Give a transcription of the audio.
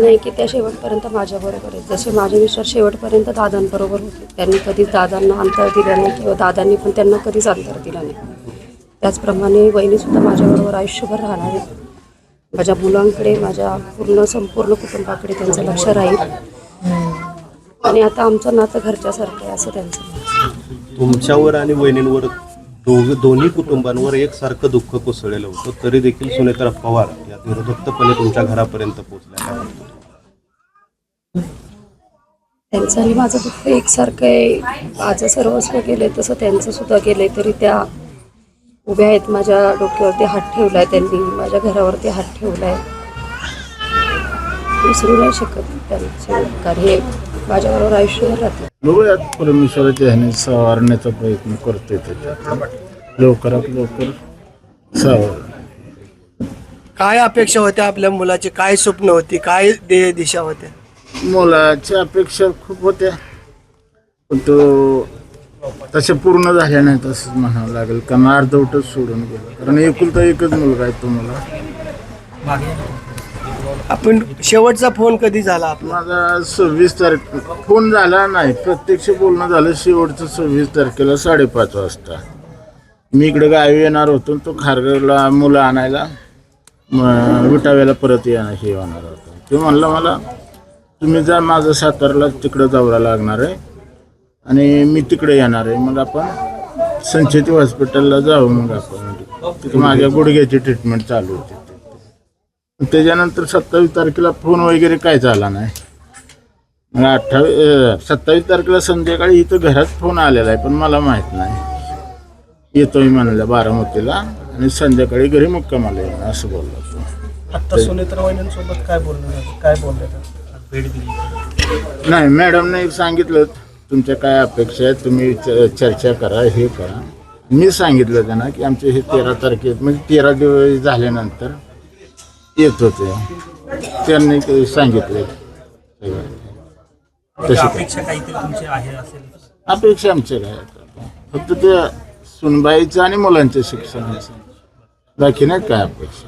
नाही की त्या शेवटपर्यंत माझ्याबरोबर आहेत. जसे माझे मिस्टर शेवटपर्यंत दादांबरोबर होते, त्यांनी कधीच दादांना अंतर दिलं नाही किंवा दादांनी पण त्यांना कधीच अंतर दिलं नाही. त्याचप्रमाणे वहिनीसुद्धा माझ्याबरोबर आयुष्यभर राहणार आहे. माझ्या मुलांकडे, माझ्या संपूर्ण कुटुंबाकडे त्यांचं लक्ष राहील आणि आता आमचं नातं घरच्यासारखं आहे असं त्यांचं म्हणणं. तुमच्यावर आणि वहिनींवर दोन्ही कुटुंबांवर एकसारखं दुःख कोसळलेलं होतं, तरी देखील सुनेत्रा पवार या निर्धक्कपणे तुमच्या घरापर्यंत पोहोचल्या. त्यांचं आणि माझं दुःख एकसारखं आहे. माझं सर्वस्व गेले तसं त्यांचं सुद्धा गेले, तरी त्या उभ्या आहेत. माझ्या डोक्यावरती हात ठेवलाय त्यांनी, माझ्या घरावरती हात ठेवलाय. विसरू नाही शकत त्यांचे कार्य माझ्याबरोबर आयुष्यभर राहते. बघूयात परमेश्वराच्या ह्याने सावरण्याचा प्रयत्न करतोय त्याच्यात लवकरात लवकर सावर. काय अपेक्षा होत्या आपल्या मुलाची, काय स्वप्न होती, काय ध्येय दिशा होत्या? मुलाच्या अपेक्षा खूप होत्या पण तो तशा पूर्ण झाल्या नाहीत असंच म्हणावं लागेल, कारण अर्धवटच सोडून गेलं. कारण एकुलता एकच मुलगा आहे तो मला. आपण शेवटचा फोन कधी झाला आपला? माझा 26 तारीख फोन झाला नाही, प्रत्यक्ष बोलणं झालं शेवटचं 26 तारखेला 5:30 वाजता. मी इकडे गावी येणार होतो, तो खारघरला मुलं आणायला विटाव्याला परत हे होणार होतं. ते म्हणलं मला तुम्ही जा, माझं सातारला तिकडं दौरा लागणार आहे आणि मी तिकडे येणार आहे, मग आपण संचेती हॉस्पिटलला जाऊ. मग आपण तिथे माझ्या गुडघ्याची ट्रीटमेंट चालू होती. त्याच्यानंतर 27 तारखेला फोन वगैरे काय झाला नाही. मग 27 तारखेला संध्याकाळी इथं घरात फोन आलेला आहे पण मला माहीत नाही. येतोय म्हणलं बारामतीला आणि संध्याकाळी घरी मुक्कामाला येणार असं बोलला तो. आता सुनेत्रा वहिनींसोबत काय बोलणं, काय बोलले भेट दिली? नाही, मॅडमने सांगितलं तुमच्या काय अपेक्षा आहेत, तुम्ही चर्चा करा, हे करा. मी सांगितलं त्यांना की आमचे हे 13 तारखेत म्हणजे 13 दिवस झाल्यानंतर येत होते. त्यांनी काही सांगितले तशी अपेक्षा काहीतरी तुमची आहे असेल? अपेक्षा आमच्या काय फक्त ते सुनबाईचं आणि मुलांच्या शिक्षणाचं, बाकी नाही काय अपेक्षा.